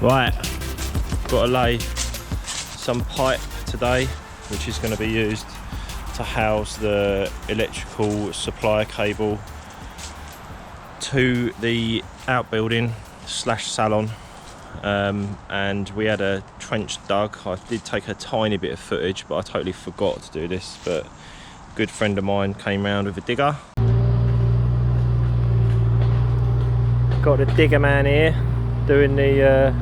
Right, got to lay some pipe today, which is going to be used to house the electrical supply cable to the outbuilding slash salon. And we had a trench dug. I did take a tiny bit of footage, but I totally forgot to do this. But a good friend of mine came round with a digger. Got the digger man here doing the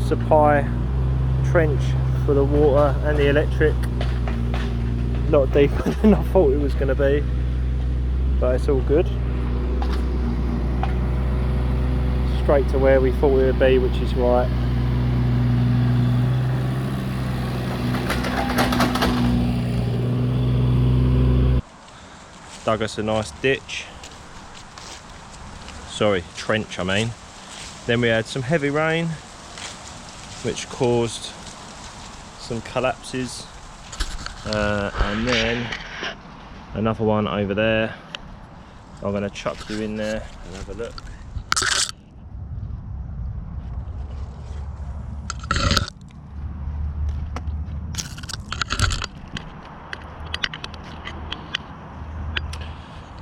supply trench for the water and the electric. A lot deeper than I thought it was going to be, but it's all good. Straight to where we thought it would be, which is right. Dug us a nice ditch. Sorry, trench I mean. Then we had some heavy rain, which caused some collapses. And then another one over there. I'm going to chuck you in there and have a look.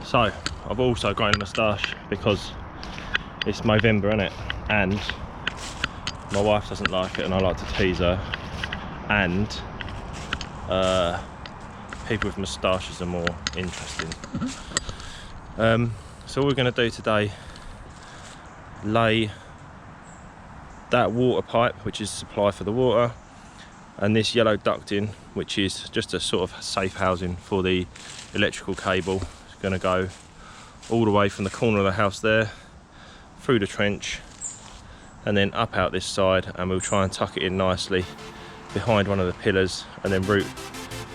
So I've also grown a moustache because it's November, isn't it? And my wife doesn't like it and I like to tease her. And people with moustaches are more interesting. So what we're going to do today, lay that water pipe, which is supply for the water, and this yellow ducting, which is just a sort of safe housing for the electrical cable. It's going to go all the way from the corner of the house there, through the trench, and then up out this side, and we'll try and tuck it in nicely behind one of the pillars, and then route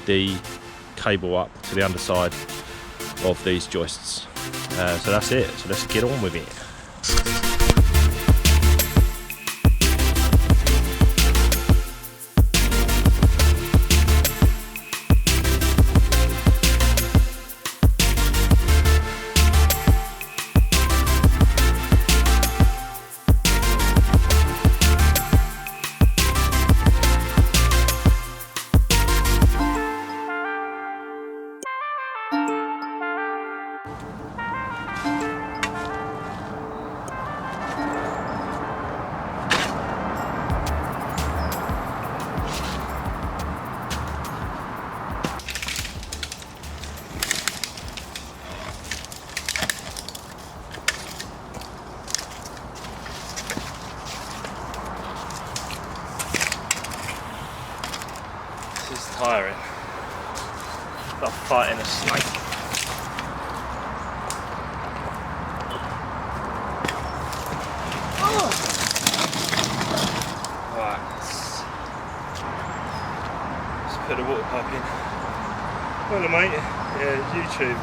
the cable up to the underside of these joists. So that's it, so let's get on with it. This is tiring. It's like fighting a snake. Oh. Right, let's put the water pipe in. Hello mate, yeah, YouTube.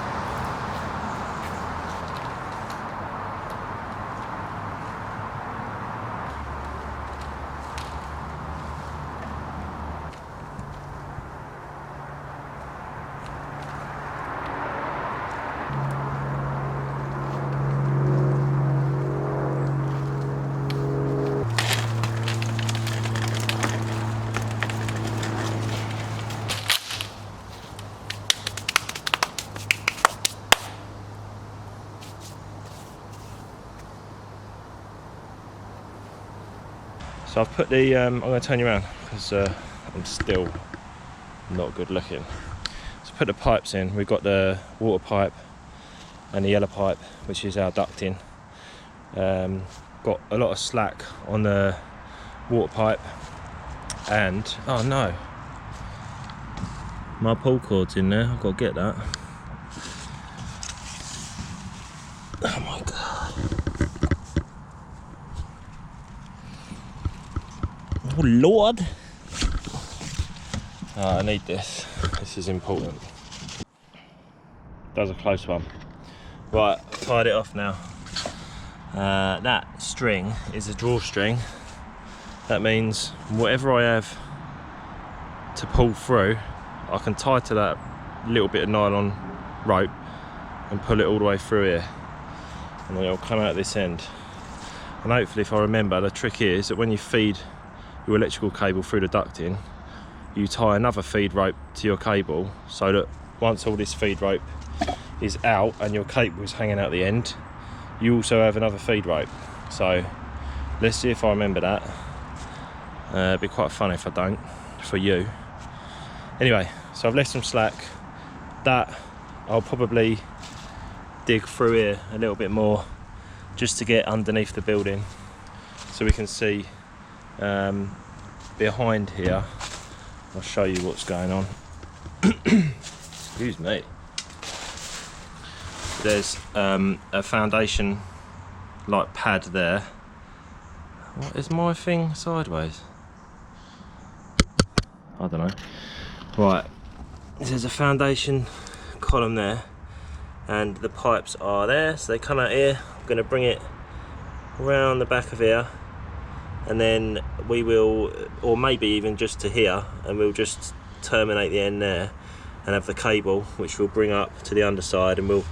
So I've put the, I'm going to turn you around because I'm still not good looking. So put the pipes in. We've got the water pipe and the yellow pipe, which is our ducting. Got a lot of slack on the water pipe, and oh no, my pull cord's in there. I've got to get that. Oh my god. Oh Lord! I need this. This is important. That was a close one. Right, tied it off now. That string is a drawstring. That means whatever I have to pull through, I can tie to that little bit of nylon rope and pull it all the way through here, and then it'll come out this end. And hopefully, if I remember, the trick is that when you feed your electrical cable through the ducting, you tie another feed rope to your cable, so that once all this feed rope is out and your cable is hanging out the end, you also have another feed rope. So let's see if I remember that. It'd be quite fun if I don't, for you. Anyway, so I've left some slack. That I'll probably dig through here a little bit more just to get underneath the building so we can see behind here. I'll show you what's going on. Excuse me. There's a foundation like pad there. What is my thing sideways? I don't know. Right, there's a foundation column there, and the pipes are there, so they come out here. I'm going to bring it around the back of here, and then we will, or maybe even just to here, and we'll just terminate the end there and have the cable, which we'll bring up to the underside, and we'll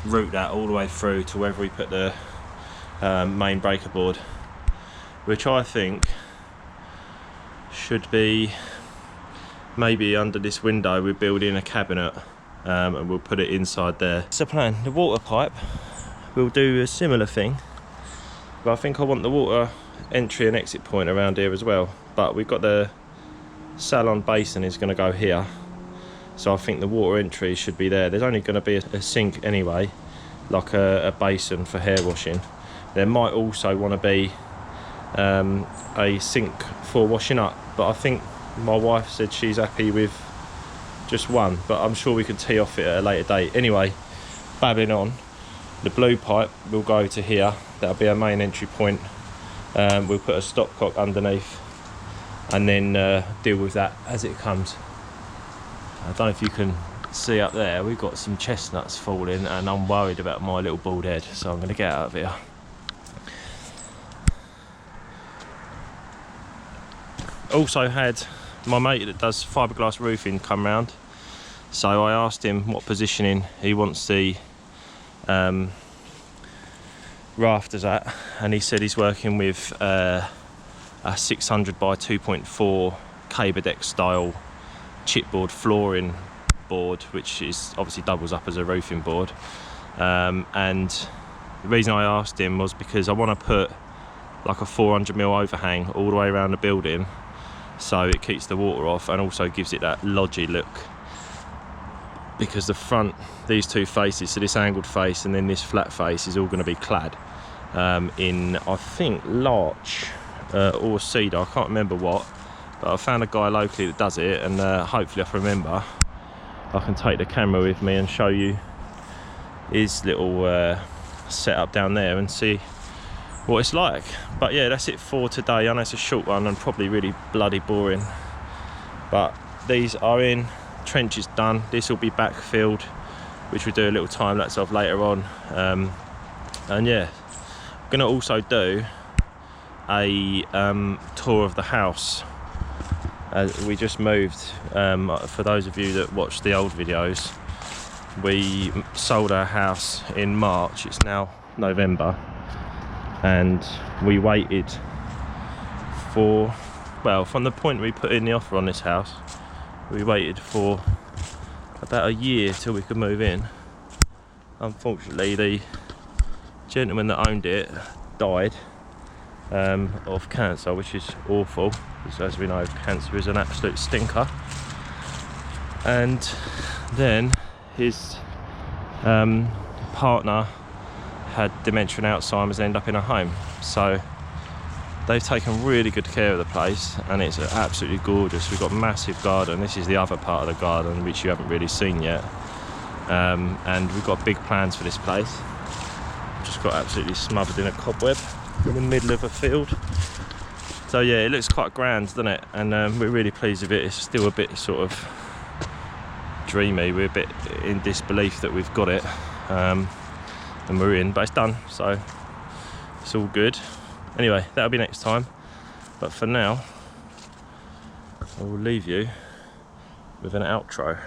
route that all the way through to wherever we put the main breaker board, which I think should be maybe under this window. We build in a cabinet and we'll put it inside there. That's the plan. The water pipe, we'll do a similar thing, but I think I want the water entry and exit point around here as well. But we've got the salon basin is going to go here, so I think the water entry should be there. There's only going to be a sink anyway, like a basin for hair washing. There might also want to be a sink for washing up, but I think my wife said she's happy with just one, but I'm sure we could tee off it at a later date. Anyway, babbling on, the blue pipe will go to here. That'll be our main entry point. We'll put a stopcock underneath and then deal with that as it comes. I don't know if you can see up there, we've got some chestnuts falling, and I'm worried about my little bald head, so I'm going to get out of here. Also had my mate that does fiberglass roofing come round, so I asked him what positioning he wants the rafters at, and he said he's working with a 600 by 2.4 caber deck style chipboard flooring board, which is obviously doubles up as a roofing board. And the reason I asked him was because I want to put like a 400mm overhang all the way around the building, so it keeps the water off and also gives it that lodgy look, because the front, these two faces, so this angled face and then this flat face, is all going to be clad in, I think, larch or cedar, I can't remember what, but I found a guy locally that does it, and hopefully if I remember I can take the camera with me and show you his little setup down there and see what it's like. But yeah, that's it for today. I know it's a short one and probably really bloody boring, but these are in, trench is done. This will be backfilled, which we'll do a little time lapse of later on. And yeah, I'm gonna also do a tour of the house. We just moved, for those of you that watched the old videos, we sold our house in March. It's now November, and we waited for, well, from the point we put in the offer on this house, we waited for about a year till we could move in. Unfortunately, the gentleman that owned it died of cancer, which is awful, because as we know, cancer is an absolute stinker. And then his partner had dementia and Alzheimer's and ended up in a home. So they've taken really good care of the place, and it's absolutely gorgeous. We've got a massive garden. This is the other part of the garden, which you haven't really seen yet. And we've got big plans for this place. Just got absolutely smothered in a cobweb in the middle of a field. So yeah, it looks quite grand, doesn't it? And we're really pleased with it. It's still a bit sort of dreamy. We're a bit in disbelief that we've got it. And we're in, but it's done, so it's all good. Anyway, that'll be next time, but for now I will leave you with an outro.